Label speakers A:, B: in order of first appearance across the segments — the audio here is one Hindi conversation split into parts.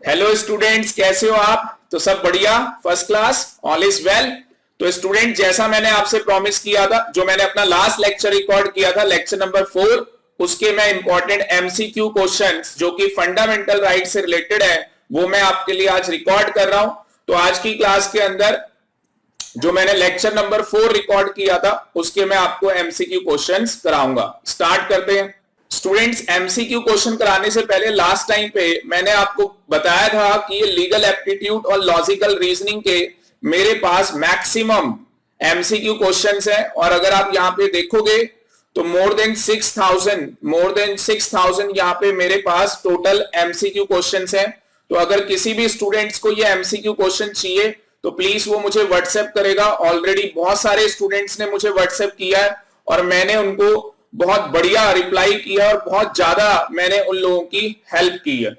A: हेलो स्टूडेंट्स, कैसे हो आप? तो सब बढ़िया, first class, all is well. तो स्टूडेंट, जैसा मैंने आपसे प्रॉमिस किया था, जो मैंने अपना लास्ट लेक्चर रिकॉर्ड किया था, लेक्चर नंबर 4, उसके मैं इंपॉर्टेंट एमसीक्यू क्वेश्चंस जो कि फंडामेंटल राइट से रिलेटेड है, वो मैं आपके लिए आज रिकॉर्ड कर रहा हूं। तो आज की क्लास के अंदर जो मैंने लेक्चर नंबर 4 रिकॉर्ड किया था, उसके मैं आपको एमसीक्यू क्वेश्चंस कराऊंगा। स्टार्ट करते हैं। स्टूडेंट्स, एमसीक्यू क्वेश्चन कराने से पहले लास्ट टाइम पे मैंने आपको बताया था कि ये लीगल एप्टीट्यूड और लॉजिकल रीजनिंग के मेरे पास मैक्सिमम एमसीक्यू क्वेश्चंस हैं, और अगर आप यहां पे देखोगे तो मोर देन 6,000 यहां पे मेरे पास टोटल एमसीक्यू क्वेश्चंस हैं। तो अगर किसी भी स्टूडेंट्स को ये एमसीक्यू क्वेश्चन चाहिए तो प्लीज वो मुझे व्हाट्सएप करेगा। ऑलरेडी बहुत सारे स्टूडेंट्स ने मुझे व्हाट्सएप किया है और मैंने उनको बहुत बढ़िया रिप्लाई किया और बहुत ज्यादा मैंने उन लोगों की हेल्प की है।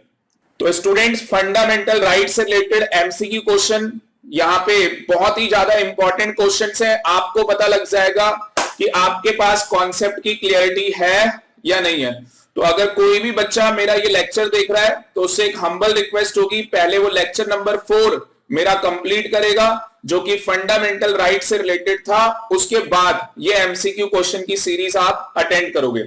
A: तो स्टूडेंट्स, फंडामेंटल राइट से रिलेटेड एमसीक्यू क्वेश्चन यहाँ पे बहुत ही ज्यादा इंपॉर्टेंट क्वेश्चंस हैं। आपको पता लग जाएगा कि आपके पास कॉन्सेप्ट की क्लियरिटी है या नहीं है। तो अगर कोई भी बच्चा मेरा ये लेक्चर देख रहा है तो उससे एक हम्बल रिक्वेस्ट होगी, पहले वो लेक्चर नंबर 4 मेरा कंप्लीट करेगा जो कि फंडामेंटल राइट से रिलेटेड था, उसके बाद ये एमसीक्यू क्वेश्चन की सीरीज आप अटेंड करोगे।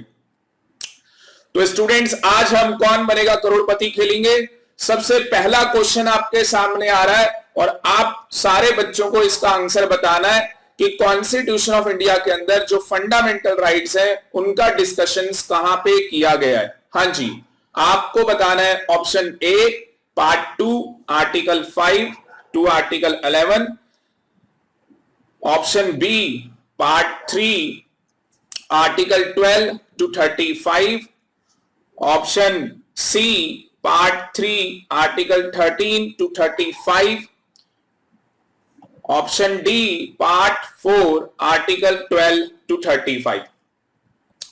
A: तो स्टूडेंट्स, आज हम कौन बनेगा करोड़पति खेलेंगे। सबसे पहला क्वेश्चन आपके सामने आ रहा है और आप सारे बच्चों को इसका आंसर बताना है कि कॉन्स्टिट्यूशन ऑफ इंडिया के अंदर जो फंडामेंटल राइट्स है उनका डिस्कशन कहां पे किया गया है। हाँ जी, आपको बताना है option A part 2 article 5 to article 11, option B part 3 article 12 to 35, option C part 3 article 13 to 35, option D part 4 article 12 to 35।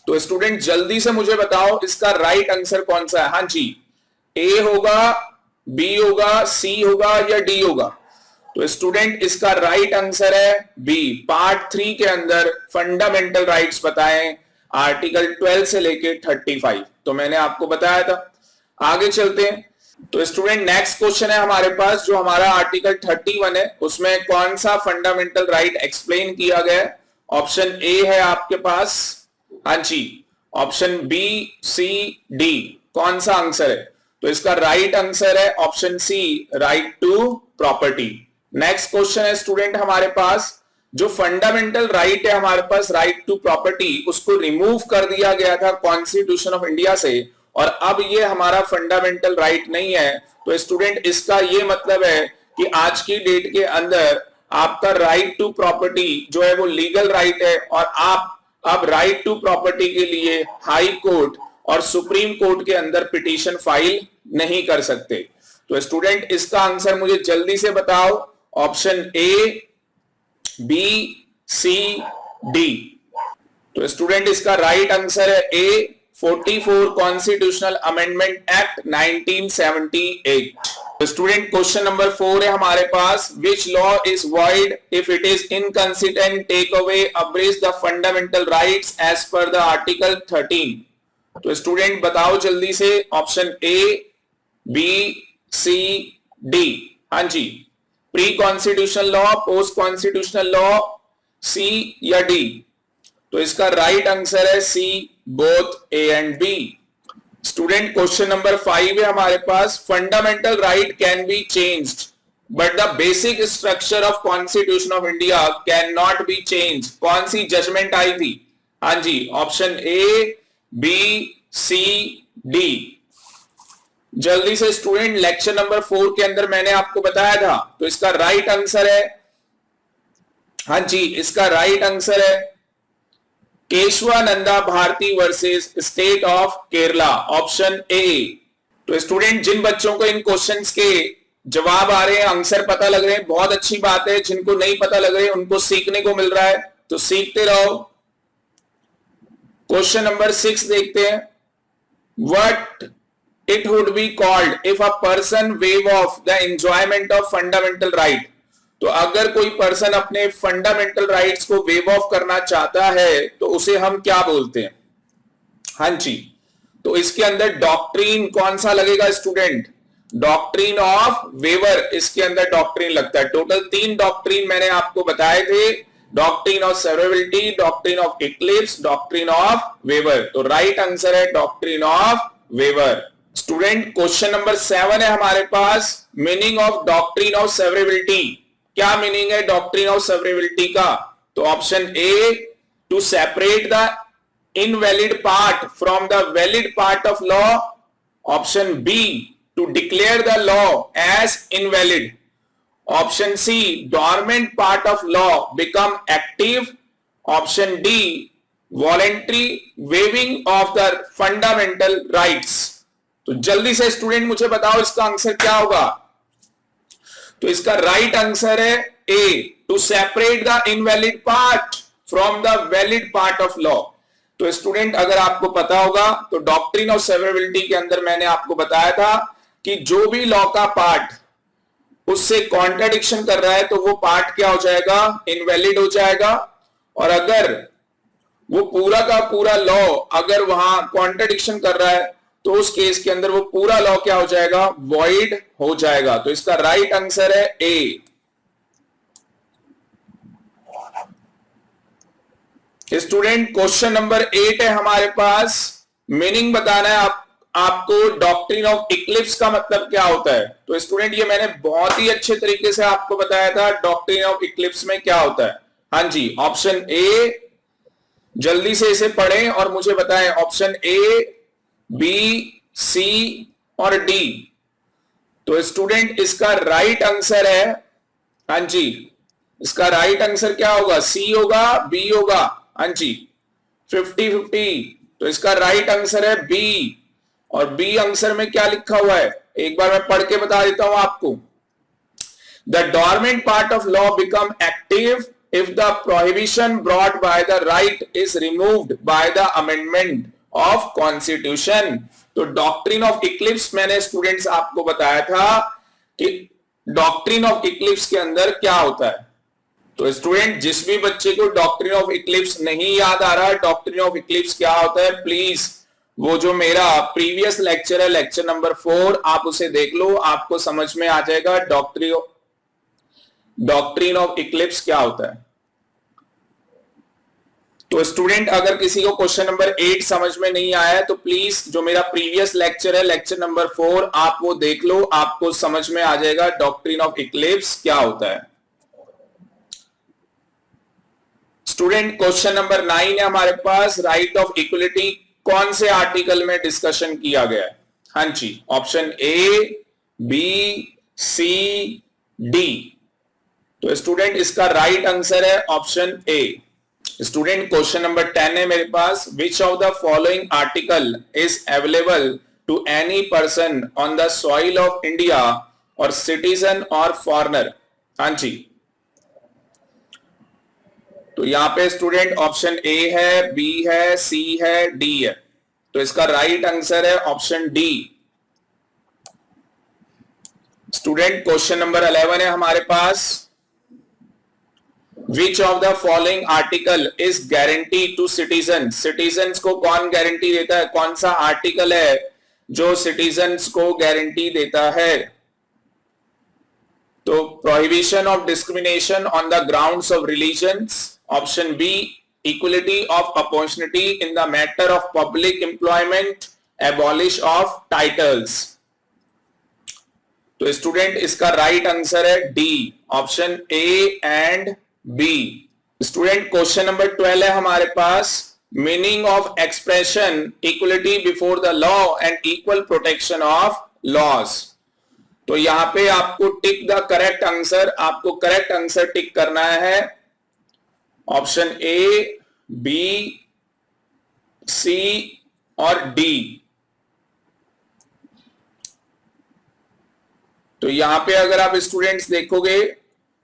A: तो स्टूडेंट, जल्दी से मुझे बताओ इसका राइट आंसर कौन सा है। हाँ जी, ए होगा, बी होगा, सी होगा या डी होगा। तो स्टूडेंट, इसका राइट आंसर है बी, पार्ट 3 के अंदर फंडामेंटल राइट्स बताएं आर्टिकल 12 से लेके 35। तो मैंने आपको बताया था। आगे चलते हैं। तो स्टूडेंट, नेक्स्ट क्वेश्चन है हमारे पास, जो हमारा आर्टिकल 31 है, उसमें कौन सा फंडामेंटल राइट एक्सप्लेन किया गया है। ऑप्शन ए है आपके पास, हाँ जी, ऑप्शन बी, सी, डी, कौन सा आंसर है। तो इसका राइट आंसर है option C, right to property. Next question है स्टूडेंट हमारे पास, जो फंडामेंटल राइट है हमारे पास, राइट टू प्रॉपर्टी, उसको रिमूव कर दिया गया था कॉन्स्टिट्यूशन ऑफ इंडिया से और अब ये हमारा फंडामेंटल राइट नहीं है। तो स्टूडेंट, इसका ये मतलब है कि आज की डेट के अंदर आपका राइट टू प्रॉपर्टी जो है वो लीगल राइट है और आप अब राइट टू प्रॉपर्टी के लिए हाई कोर्ट और सुप्रीम कोर्ट के अंदर पिटीशन फाइल नहीं कर सकते। तो स्टूडेंट, इसका आंसर मुझे जल्दी से बताओ, option A, B, C, D. तो स्टूडेंट, इसका राइट आंसर है ए, 44 कॉन्स्टिट्यूशनल अमेंडमेंट एक्ट 1978। तो स्टूडेंट, क्वेश्चन नंबर 4 है हमारे पास, which law is void if it is inconsistent, take away, abridges the fundamental rights as per the article 13। तो स्टूडेंट, बताओ जल्दी से, option A, B, C, D. हाँ जी, pre constitutional law, post constitutional law, C या डी। तो इसका राइट आंसर है C, both A and B. Student, question number 5 है हमारे पास, fundamental right can be changed but the basic structure of constitution of India can not be change. कौन सी जजमेंट आई थी? हाँ जी, option A, B, C, D. जल्दी से स्टूडेंट, लेक्चर नंबर 4 के अंदर मैंने आपको बताया था। तो इसका राइट आंसर है, हाँ जी, इसका राइट आंसर है Keshavananda Bharati versus state of Kerala, option A. तो स्टूडेंट, जिन बच्चों को इन क्वेश्चंस के जवाब आ रहे हैं, आंसर पता लग रहे हैं, बहुत अच्छी बात है। जिनको नहीं पता लग रहे उनको सीखने को मिल रहा है, तो सीखते रहो। क्वेश्चन नंबर 6 देखते हैं, what it would be called if a person waive off the enjoyment of fundamental right। तो अगर कोई पर्सन अपने फंडामेंटल राइट्स को वेव ऑफ करना चाहता है तो उसे हम क्या बोलते हैं। हाँ जी, तो इसके अंदर डॉक्ट्रीन कौन सा लगेगा स्टूडेंट? डॉक्ट्रिन ऑफ वेवर, इसके अंदर डॉक्ट्रिन लगता है। टोटल 3 डॉक्ट्रिन मैंने आपको बताए थे, doctrine of severability, doctrine of eclipse, doctrine of waiver. तो राइट आंसर है doctrine of waiver. Student question number 7 है हमारे पास, meaning of doctrine of severability. क्या मीनिंग है डॉक्ट्रिन ऑफ सेवरेबिलिटी का? तो option A, to separate the invalid part from the valid part of law. Option B, to declare the law as invalid. Option C, dormant part of law become active. Option D, voluntary waiving of the fundamental rights. तो जल्दी से स्टूडेंट मुझे बताओ इसका आंसर क्या होगा? तो इसका राइट आंसर है A, to separate the invalid part from the valid part of law. तो स्टूडेंट अगर आपको पता होगा तो डॉक्ट्रिन ऑफ सेवरेबिलिटी के अंदर मैंने आपको बताया था कि जो भी लॉ का पार्ट उससे कॉन्ट्राडिक्शन कर रहा है तो वो पार्ट क्या हो जाएगा? इनवैलिड हो जाएगा। और अगर वो पूरा का पूरा लॉ अगर वहां कॉन्ट्राडिक्शन कर रहा है तो उस केस के अंदर वो पूरा लॉ क्या हो जाएगा? वॉइड हो जाएगा। तो इसका राइट आंसर है ए। स्टूडेंट क्वेश्चन नंबर 8 है हमारे पास, मीनिंग बताना है आपको डॉक्ट्रिन ऑफ इक्लिप्स का मतलब क्या होता है। तो स्टूडेंट ये मैंने बहुत ही अच्छे तरीके से आपको बताया था डॉक्ट्रिन ऑफ इक्लिप्स में क्या होता है। हाँ जी, ऑप्शन ए, जल्दी से इसे पढ़ें और मुझे बताएं। ऑप्शन ए, बी, सी और डी। तो स्टूडेंट इसका राइट आंसर है, हाँ जी, इसका राइट आंसर क्या होगा? सी होगा, बी होगा। हाँ जी, 50-50। तो इसका राइट आंसर है बी। और बी आंसर में क्या लिखा हुआ है एक बार मैं पढ़ के बता देता हूं आपको। The dormant part of law become active if the prohibition brought by the right is removed by the amendment of constitution। तो डॉक्ट्रिन ऑफ इक्लिप्स मैंने स्टूडेंट्स आपको बताया था कि डॉक्ट्रिन ऑफ इक्लिप्स के अंदर क्या होता है। तो स्टूडेंट जिस भी बच्चे को डॉक्ट्रिन ऑफ इक्लिप्स नहीं याद आ रहा है डॉक्ट्रिन ऑफ इक्लिप्स क्या होता है, प्लीज वो जो मेरा प्रीवियस लेक्चर है लेक्चर नंबर 4 आप उसे देख लो, आपको समझ में आ जाएगा डॉक्ट्रिन ऑफ इक्लिप्स क्या होता है। तो स्टूडेंट अगर किसी को क्वेश्चन नंबर 8 समझ में नहीं आया है तो प्लीज जो मेरा प्रीवियस लेक्चर है लेक्चर नंबर 4 आप वो देख लो, आपको समझ में आ जाएगा डॉक्ट्रिन ऑफ इक्लिप्स क्या होता है। स्टूडेंट क्वेश्चन नंबर 9 है हमारे पास, राइट ऑफ इक्वलिटी कौन से आर्टिकल में डिस्कशन किया गया है? हाँ जी, option A, B, C, D. तो स्टूडेंट इसका राइट आंसर है option A. Student question number 10 है मेरे पास, which of the following article is available to any person on the soil of India और सिटीजन और फॉरनर। हाँ जी, तो यहां पे स्टूडेंट ऑप्शन ए है, बी है, सी है, डी है। तो इसका राइट आंसर है option D. Student question number 11 है हमारे पास, which of the following article is guarantee to citizen. Citizens को कौन गारंटी देता है? कौन सा आर्टिकल है जो सिटीजन्स को गारंटी देता है? तो prohibition of discrimination on the grounds of religions. Option B, equality of opportunity in the matter of public employment, abolish of titles. तो स्टूडेंट इसका राइट आंसर है D, option A and B. Student question number 12 है हमारे पास, meaning of expression equality before the law and equal protection of laws. तो यहां पे आपको टिक द करेक्ट आंसर, आपको करेक्ट आंसर टिक करना है ऑप्शन ए, बी, सी और डी। तो यहां पे अगर आप स्टूडेंट्स देखोगे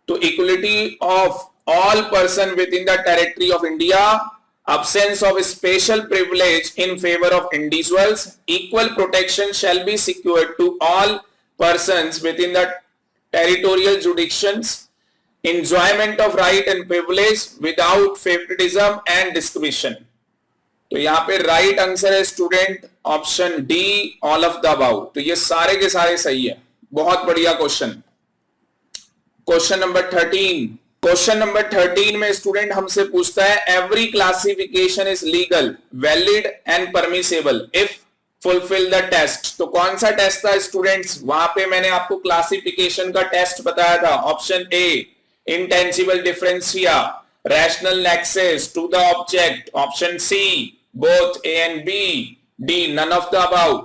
A: तो equality of all person within the territory of India, absence of special privilege in favor of individuals, equal protection shall be secured to all persons within the territorial jurisdictions, enjoyment of right and privilege without favoritism and discrimination। तो यहाँ पे राइट आंसर है student option D all of the above. तो ये सारे के सारे सही है, बहुत बढ़िया question. Question number 13। Question number 13 में स्टूडेंट हमसे पूछता है every classification is legal, valid and permissible if fulfil the test. तो कौन सा टेस्ट था स्टूडेंट्स? वहां पे मैंने आपको क्लासिफिकेशन का टेस्ट बताया था। Option A intangible differentia, rational nexus to the object, option C both A and B, D none of the above.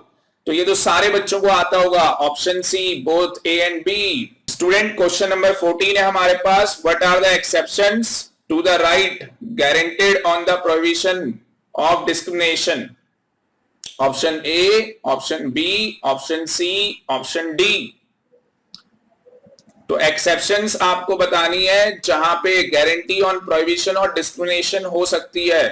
A: तो ये तो सारे बच्चों को आता होगा, option C both A and B. Student question number 14 है हमारे पास, what are the exceptions to the right guaranteed on the provision of discrimination? Option A, option B, option C, option D. तो एक्सेप्शंस आपको बतानी है जहां पे गारंटी ऑन प्रोहिबिशन और डिस्क्रिमिनेशन हो सकती है।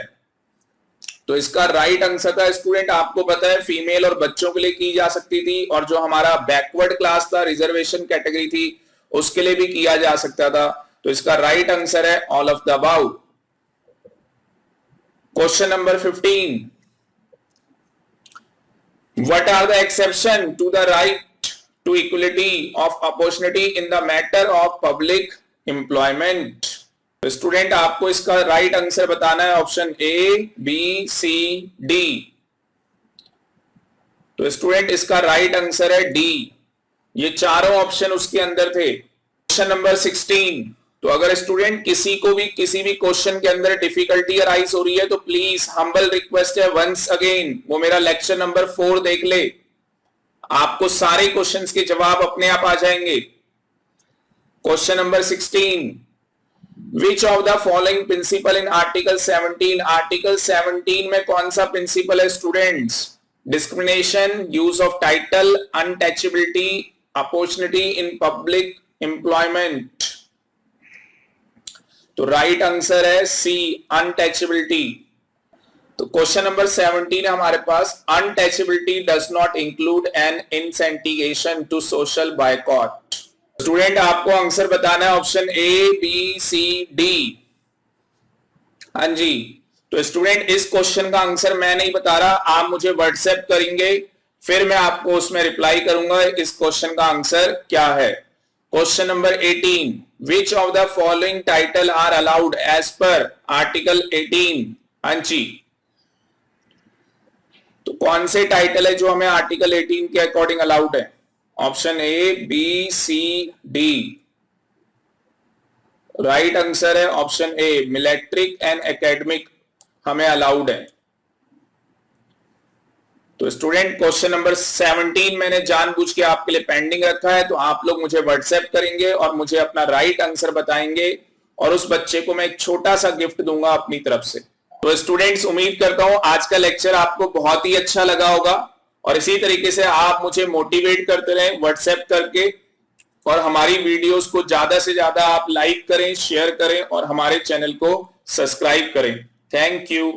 A: तो इसका राइट आंसर था स्टूडेंट, आपको पता है फीमेल और बच्चों के लिए की जा सकती थी, और जो हमारा बैकवर्ड क्लास था, रिजर्वेशन कैटेगरी थी, उसके लिए भी किया जा सकता था। तो इसका राइट आंसर है all of the about. Question number 15, what are the exception to the right to equality of opportunity in the matter of public employment? तो स्टूडेंट आपको इसका राइट आंसर बताना है, option A, B, C, D. तो स्टूडेंट इसका राइट आंसर है डी, ये चारों ऑप्शन उसके अंदर थे। क्वेश्चन नंबर 16, तो अगर स्टूडेंट किसी को भी किसी भी क्वेश्चन के अंदर डिफिकल्टी अराइज हो रही है तो प्लीज हम्बल रिक्वेस्ट है वंस अगेन वो मेरा लेक्चर नंबर 4 देख ले, आपको सारे क्वेश्चंस के जवाब अपने आप आ जाएंगे। Question number 16, which of the following principle in article 17? Article 17 में कौन सा प्रिंसिपल है students? Discrimination, use of title, untouchability, opportunity in public employment. तो राइट आंसर है सी, अनटचेबिलिटी। तो क्वेश्चन नंबर 17 है हमारे पास, untouchability does not include an incentivation to social boycott. Student आपको आंसर बताना है, option A, B, C, D. हाँ जी, तो स्टूडेंट इस क्वेश्चन का आंसर मैं नहीं बता रहा, आप मुझे व्हाट्सएप करेंगे, फिर मैं आपको उसमें रिप्लाई करूंगा इस क्वेश्चन का आंसर क्या है। Question number 18, which of the following title are allowed as per article 18? हाँ जी, तो कौन से टाइटल है जो हमें आर्टिकल 18 के अकॉर्डिंग अलाउड है? Option A, B, C, D. Right answer है option A, military and academic हमें अलाउड है। तो स्टूडेंट क्वेश्चन नंबर 17 मैंने जानबूझ के आपके लिए पेंडिंग रखा है, तो आप लोग मुझे व्हाट्सएप करेंगे और मुझे अपना राइट आंसर बताएंगे, और उस बच्चे को मैं एक छोटा सा गिफ्ट दूंगा अपनी तरफ से। तो स्टूडेंट्स उम्मीद करता हूं आज का लेक्चर आपको बहुत ही अच्छा लगा होगा, और इसी तरीके से आप मुझे मोटिवेट करते रहें व्हाट्सएप करके, और हमारी वीडियोस को ज्यादा से ज्यादा आप लाइक करें, शेयर करें और हमारे चैनल को सब्सक्राइब करें। Thank you.